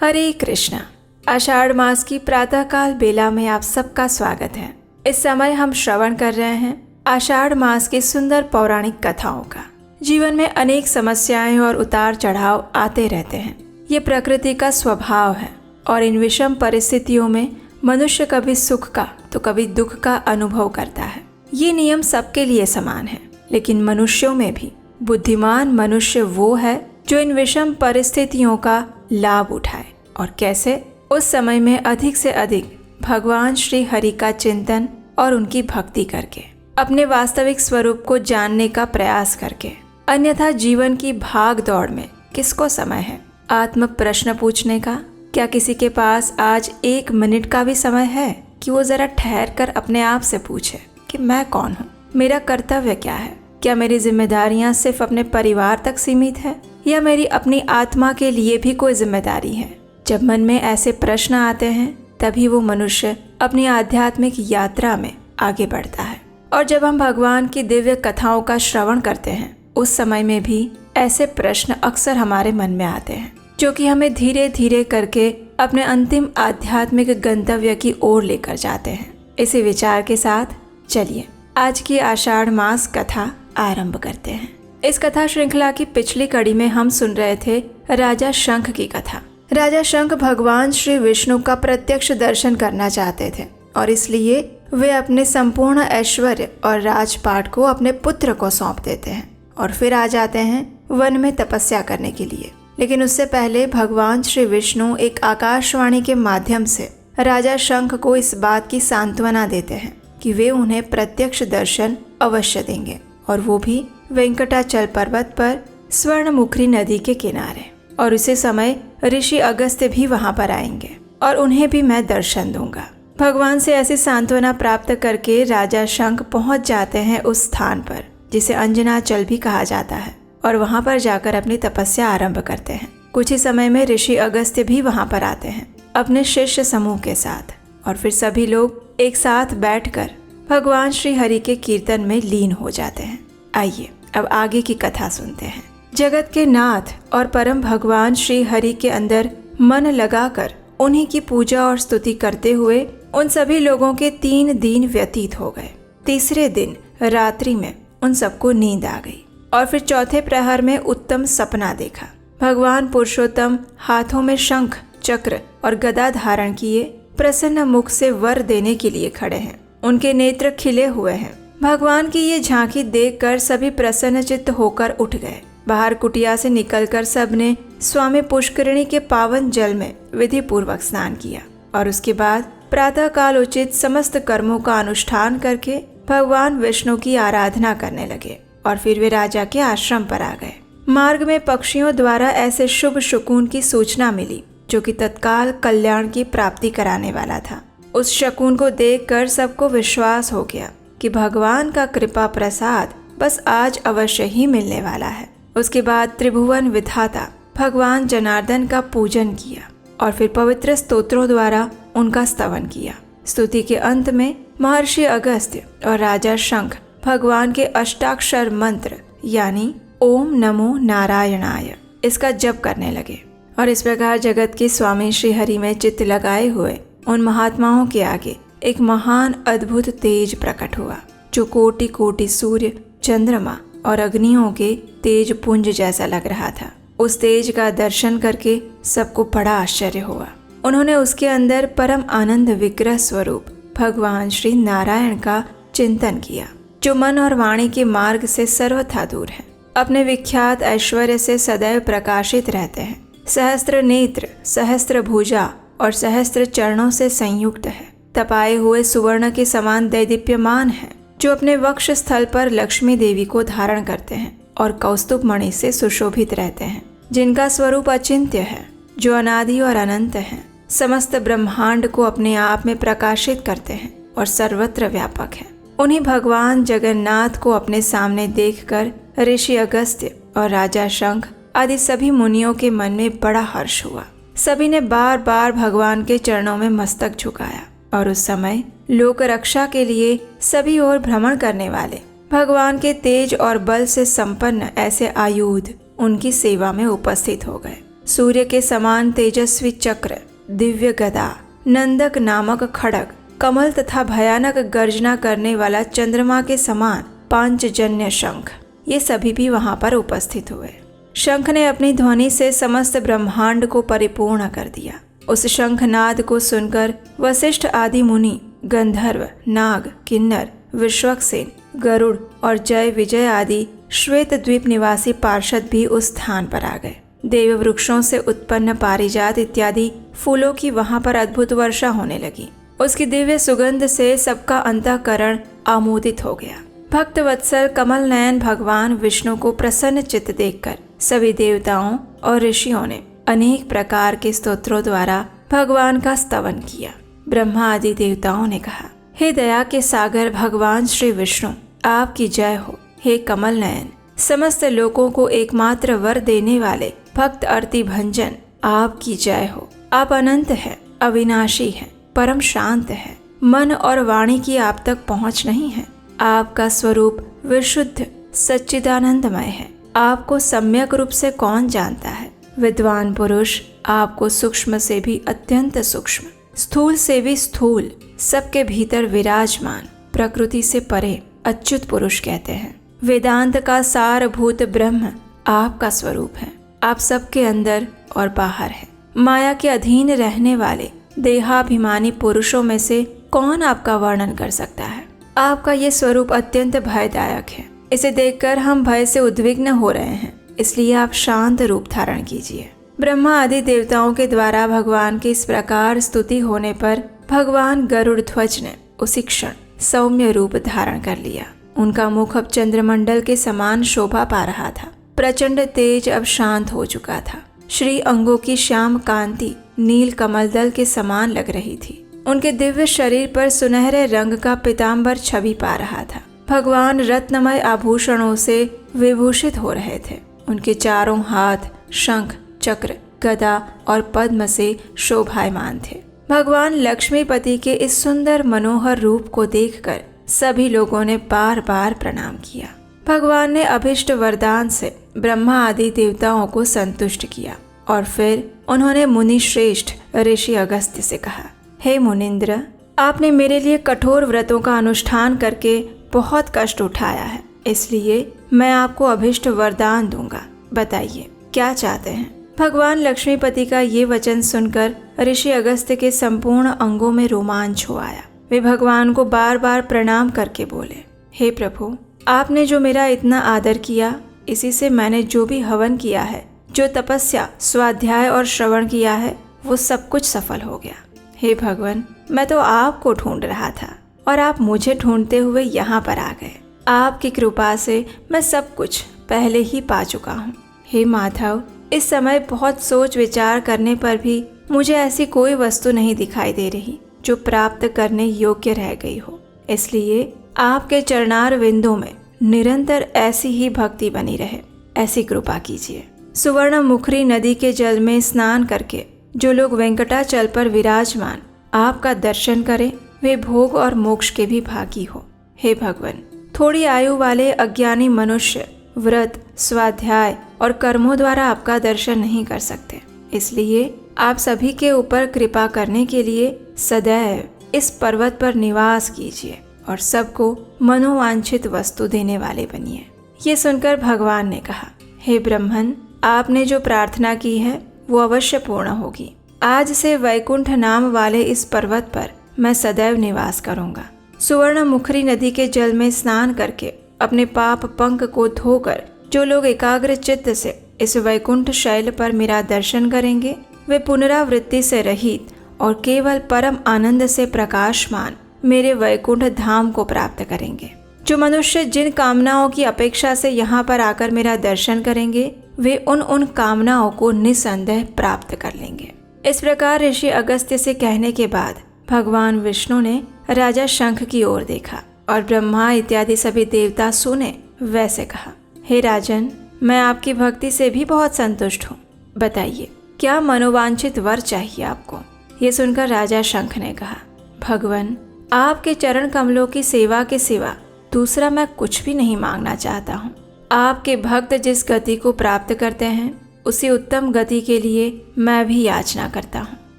हरे कृष्णा। आषाढ़ मास की प्रातःकाल बेला में आप सबका स्वागत है। इस समय हम श्रवण कर रहे हैं आषाढ़ मास की सुंदर पौराणिक कथाओं का। जीवन में अनेक समस्याएं और उतार चढ़ाव आते रहते हैं, ये प्रकृति का स्वभाव है और इन विषम परिस्थितियों में मनुष्य कभी सुख का तो कभी दुख का अनुभव करता है। ये नियम सबके लिए समान है, लेकिन मनुष्यों में भी बुद्धिमान मनुष्य वो है जो इन विषम परिस्थितियों का लाभ उठाए और कैसे उस समय में अधिक से अधिक भगवान श्री हरि का चिंतन और उनकी भक्ति करके अपने वास्तविक स्वरूप को जानने का प्रयास करके। अन्यथा जीवन की भाग दौड़ में किसको समय है आत्म प्रश्न पूछने का? क्या किसी के पास आज 1 मिनट का भी समय है कि वो जरा ठहर कर अपने आप से पूछे कि मैं कौन हूँ, मेरा कर्तव्य क्या है? क्या मेरी जिम्मेदारियां सिर्फ अपने परिवार तक सीमित है या मेरी अपनी आत्मा के लिए भी कोई जिम्मेदारी है? जब मन में ऐसे प्रश्न आते हैं तभी वो मनुष्य अपनी आध्यात्मिक यात्रा में आगे बढ़ता है। और जब हम भगवान की दिव्य कथाओं का श्रवण करते हैं उस समय में भी ऐसे प्रश्न अक्सर हमारे मन में आते हैं, जो कि हमें धीरे धीरे करके अपने अंतिम आध्यात्मिक गंतव्य की ओर लेकर जाते हैं। इसी विचार के साथ चलिए आज की आषाढ़ मास कथा आरंभ करते हैं। इस कथा श्रृंखला की पिछली कड़ी में हम सुन रहे थे राजा शंख की कथा। राजा शंख भगवान श्री विष्णु का प्रत्यक्ष दर्शन करना चाहते थे और इसलिए वे अपने संपूर्ण ऐश्वर्य और राजपाट को अपने पुत्र को सौंप देते हैं और फिर आ जाते हैं वन में तपस्या करने के लिए। लेकिन उससे पहले भगवान श्री विष्णु एक आकाशवाणी के माध्यम से राजा शंख को इस बात की सांत्वना देते हैं कि वे उन्हें प्रत्यक्ष दर्शन अवश्य देंगे, और वो भी वेंकटाचल पर्वत पर स्वर्णमुखी नदी के किनारे। और उसी समय ऋषि अगस्त्य भी वहां पर आएंगे और उन्हें भी मैं दर्शन दूंगा। भगवान से ऐसी सांत्वना प्राप्त करके राजा शंख पहुंच जाते हैं उस स्थान पर जिसे अंजनाचल भी कहा जाता है, और वहां पर जाकर अपनी तपस्या आरंभ करते हैं। कुछ ही समय में ऋषि अगस्त्य भी वहां पर आते हैं अपने शिष्य समूह के साथ, और फिर सभी लोग एक साथ बैठकर भगवान श्री हरि के कीर्तन में लीन हो जाते हैं। आइए अब आगे की कथा सुनते हैं। जगत के नाथ और परम भगवान श्री हरि के अंदर मन लगाकर उन्हीं की पूजा और स्तुति करते हुए उन सभी लोगों के 3 दिन व्यतीत हो गए। तीसरे दिन रात्रि में उन सबको नींद आ गई और फिर चौथे प्रहर में उत्तम सपना देखा। भगवान पुरुषोत्तम हाथों में शंख, चक्र और गदा धारण किए प्रसन्न मुख से वर देने के लिए खड़े हैं। उनके नेत्र खिले हुए हैं। भगवान की ये झांकी देखकर सभी प्रसन्नचित्त होकर उठ गए। बाहर कुटिया से निकलकर सबने स्वामी पुष्करिणी के पावन जल में विधि पूर्वक स्नान किया और उसके बाद प्रातः काल उचित समस्त कर्मों का अनुष्ठान करके भगवान विष्णु की आराधना करने लगे और फिर वे राजा के आश्रम पर आ गए। मार्ग में पक्षियों द्वारा ऐसे शुभ शकुन की सूचना मिली जो कि तत्काल कल्याण की प्राप्ति कराने वाला था। उस शकुन को देखकर सबको विश्वास हो गया कि भगवान का कृपा प्रसाद बस आज अवश्य ही मिलने वाला है। उसके बाद त्रिभुवन विधाता भगवान जनार्दन का पूजन किया और फिर पवित्र स्तोत्रों द्वारा उनका स्तवन किया। स्तुति के अंत में महर्षि अगस्त्य और राजा शंख भगवान के अष्टाक्षर मंत्र यानी ओम नमो नारायणाय इसका जप करने लगे। और इस प्रकार जगत के स्वामी श्री हरि में चित्त लगाए हुए उन महात्माओं के आगे एक महान अद्भुत तेज प्रकट हुआ, जो कोटि कोटि सूर्य, चंद्रमा और अग्नियों के तेज पुंज जैसा लग रहा था। उस तेज का दर्शन करके सबको बड़ा आश्चर्य हुआ। उन्होंने उसके अंदर परम आनंद विग्रह स्वरूप भगवान श्री नारायण का चिंतन किया, जो मन और वाणी के मार्ग से सर्वथा दूर है। अपने विख्यात ऐश्वर्य से सदैव प्रकाशित रहते हैं। सहस्त्र नेत्र, सहस्त्र भुजा और सहस्त्र चरणों से संयुक्त है। तपाए हुए सुवर्ण के समान दैदीप्यमान है, जो अपने वक्ष स्थल पर लक्ष्मी देवी को धारण करते हैं और कौस्तुभ मणि से सुशोभित रहते हैं, जिनका स्वरूप अचिंत्य है, जो अनादि और अनंत है। समस्त ब्रह्मांड को अपने आप में प्रकाशित करते हैं और सर्वत्र व्यापक है। उन्हीं भगवान जगन्नाथ को अपने सामने देखकर ऋषि अगस्त्य और राजा शंख आदि सभी मुनियों के मन में बड़ा हर्ष हुआ। सभी ने बार बार भगवान के चरणों में मस्तक झुकाया और उस समय लोक रक्षा के लिए सभी ओर भ्रमण करने वाले भगवान के तेज और बल से संपन्न ऐसे आयुध उनकी सेवा में उपस्थित हो गए। सूर्य के समान तेजस्वी चक्र, दिव्य गदा, नंदक नामक खड्ग, कमल तथा भयानक गर्जना करने वाला चंद्रमा के समान पांचजन्य शंख, ये सभी भी वहां पर उपस्थित हुए। शंख ने अपनी ध्वनि से समस्त ब्रह्मांड को परिपूर्ण कर दिया। उस शंखनाद को सुनकर वशिष्ठ आदि मुनि, गंधर्व, नाग, किन्नर, विश्वक्सेन, गरुड़ और जय विजय आदि श्वेत द्वीप निवासी पार्षद भी उस स्थान पर आ गए। देव वृक्षों से उत्पन्न पारिजात इत्यादि फूलों की वहां पर अद्भुत वर्षा होने लगी। उसकी दिव्य सुगंध से सबका अंतःकरण आमोदित हो गया। भक्त वत्सल कमल नयन भगवान विष्णु को प्रसन्न चित्त देखकर सभी देवताओं और ऋषियों ने अनेक प्रकार के स्तोत्रों द्वारा भगवान का स्तवन किया। ब्रह्मा आदि देवताओं ने कहा, हे दया के सागर भगवान श्री विष्णु, आपकी जय हो। हे कमल नयन, समस्त लोगों को एकमात्र वर देने वाले भक्त अर्ति भंजन, आपकी जय हो। आप अनंत हैं, अविनाशी हैं, परम शांत हैं। मन और वाणी की आप तक पहुंच नहीं है। आपका स्वरूप विशुद्ध सच्चिदानंदमय है। आपको सम्यक रूप से कौन जानता है। विद्वान पुरुष आपको सूक्ष्म से भी अत्यंत सूक्ष्म, स्थूल से भी स्थूल, सबके भीतर विराजमान, प्रकृति से परे अच्युत पुरुष कहते हैं। वेदांत का सारभूत ब्रह्म आपका स्वरूप है। आप सबके अंदर और बाहर हैं। माया के अधीन रहने वाले देहाभिमानी पुरुषों में से कौन आपका वर्णन कर सकता है। आपका ये स्वरूप अत्यंत भयदायक है। इसे देखकर हम भय से उद्विग्न हो रहे हैं, इसलिए आप शांत रूप धारण कीजिए। ब्रह्मा आदि देवताओं के द्वारा भगवान की इस प्रकार स्तुति होने पर भगवान गरुड़ ध्वज ने उसी क्षण सौम्य रूप धारण कर लिया। उनका मुख अब चंद्रमंडल के समान शोभा पा रहा था। प्रचंड तेज अब शांत हो चुका था। श्री अंगों की श्याम कांति नील कमल दल के समान लग रही थी। उनके दिव्य शरीर पर सुनहरे रंग का पीताम्बर छवि पा रहा था। भगवान रत्नमय आभूषणों से विभूषित हो रहे थे। उनके चारों हाथ शंख, चक्र, गदा और पद्म से शोभायमान थे। भगवान लक्ष्मीपति के इस सुंदर मनोहर रूप को देखकर सभी लोगों ने बार बार प्रणाम किया। भगवान ने अभिष्ट वरदान से ब्रह्मा आदि देवताओं को संतुष्ट किया और फिर उन्होंने मुनि श्रेष्ठ ऋषि अगस्त्य से कहा, हे मुनिंद्र, आपने मेरे लिए कठोर व्रतों का अनुष्ठान करके बहुत कष्ट उठाया है, इसलिए मैं आपको अभिष्ट वरदान दूंगा। बताइए क्या चाहते हैं। भगवान लक्ष्मीपति का ये वचन सुनकर ऋषि अगस्त्य के संपूर्ण अंगों में रोमांच हो आया। वे भगवान को बार बार प्रणाम करके बोले, हे प्रभु, आपने जो मेरा इतना आदर किया, इसी से मैंने जो भी हवन किया है, जो तपस्या, स्वाध्याय और श्रवण किया है, वो सब कुछ सफल हो गया। हे भगवान, मैं तो आपको ढूंढ रहा था और आप मुझे ढूंढते हुए यहाँ पर आ गए। आपकी कृपा से मैं सब कुछ पहले ही पा चुका हूँ। हे माधव, इस समय बहुत सोच विचार करने पर भी मुझे ऐसी कोई वस्तु नहीं दिखाई दे रही जो प्राप्त करने योग्य रह गई हो। इसलिए आपके चरणार विंदों में निरंतर ऐसी ही भक्ति बनी रहे, ऐसी कृपा कीजिए। सुवर्ण मुखरी नदी के जल में स्नान करके जो लोग वेंकटाचल पर विराजमान आपका दर्शन करें, वे भोग और मोक्ष के भी भागी हो। हे भगवान, थोड़ी आयु वाले अज्ञानी मनुष्य व्रत, स्वाध्याय और कर्मों द्वारा आपका दर्शन नहीं कर सकते। इसलिए आप सभी के ऊपर कृपा करने के लिए सदैव इस पर्वत पर निवास कीजिए और सबको मनोवांछित वस्तु देने वाले बनिए। ये सुनकर भगवान ने कहा, हे ब्रह्मन, आपने जो प्रार्थना की है वो अवश्य पूर्ण होगी। आज से वैकुंठ नाम वाले इस पर्वत पर मैं सदैव निवास करूंगा। सुवर्ण मुखरी नदी के जल में स्नान करके अपने पाप पंक को धोकर जो लोग एकाग्र चित्त से इस वैकुंठ शैल पर मेरा दर्शन करेंगे, वे पुनरावृत्ति से रहित और केवल परम आनंद से प्रकाशमान मेरे वैकुंठ धाम को प्राप्त करेंगे। जो मनुष्य जिन कामनाओं की अपेक्षा से यहाँ पर आकर मेरा दर्शन करेंगे, वे उन कामनाओं को निसंदेह प्राप्त कर लेंगे। इस प्रकार ऋषि अगस्त्य से कहने के बाद भगवान विष्णु ने राजा शंख की ओर देखा और ब्रह्मा इत्यादि सभी देवता सुने वैसे कहा, हे राजन, मैं आपकी भक्ति से भी बहुत संतुष्ट हूँ। बताइए क्या मनोवांछित वर चाहिए आपको। ये सुनकर राजा शंख ने कहा, भगवान, आपके चरण कमलों की सेवा के सिवा दूसरा मैं कुछ भी नहीं मांगना चाहता हूँ। आपके भक्त जिस गति को प्राप्त करते हैं उसी उत्तम गति के लिए मैं भी याचना करता हूँ।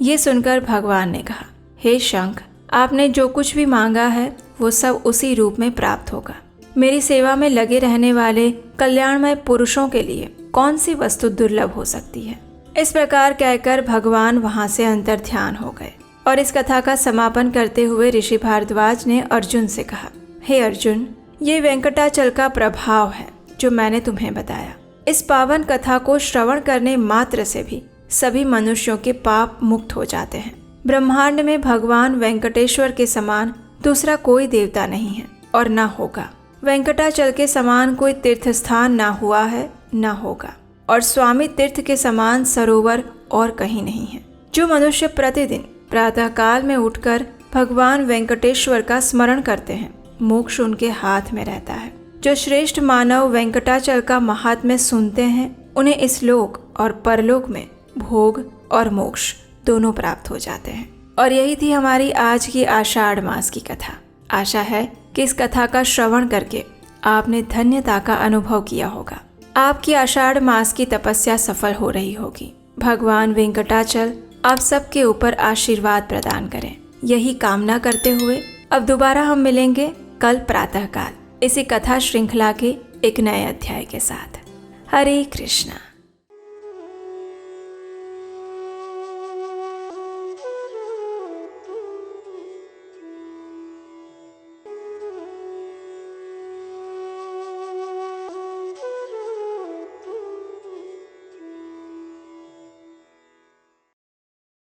ये सुनकर भगवान ने कहा, हे शंख, आपने जो कुछ भी मांगा है वो सब उसी रूप में प्राप्त होगा। मेरी सेवा में लगे रहने वाले कल्याणमय पुरुषों के लिए कौन सी वस्तु दुर्लभ हो सकती है। इस प्रकार कहकर भगवान वहां से अंतर ध्यान हो गए और इस कथा का समापन करते हुए ऋषि भारद्वाज ने अर्जुन से कहा, हे अर्जुन, ये वेंकटाचल का प्रभाव है जो मैंने तुम्हें बताया। इस पावन कथा को श्रवण करने मात्र से भी सभी मनुष्यों के पाप मुक्त हो जाते हैं। ब्रह्मांड में भगवान वेंकटेश्वर के समान दूसरा कोई देवता नहीं है और न होगा। वेंकटाचल के समान कोई तीर्थ स्थान ना हुआ है, न होगा, और स्वामी तीर्थ के समान सरोवर और कहीं नहीं है। जो मनुष्य प्रतिदिन प्रातः काल में उठकर भगवान वेंकटेश्वर का स्मरण करते हैं, मोक्ष उनके हाथ में रहता है। जो श्रेष्ठ मानव वेंकटाचल का महात्म्य सुनते हैं, उन्हें इस लोक और परलोक में भोग और मोक्ष दोनों प्राप्त हो जाते हैं। और यही थी हमारी आज की आषाढ़ मास की कथा। आशा है कि इस कथा का श्रवण करके आपने धन्यता का अनुभव किया होगा। आपकी आषाढ़ मास की तपस्या सफल हो रही होगी। भगवान वेंकटाचल आप सबके ऊपर आशीर्वाद प्रदान करें, यही कामना करते हुए अब दोबारा हम मिलेंगे कल प्रातःकाल इसी कथा श्रृंखला के एक नए अध्याय के साथ। हरे कृष्णा।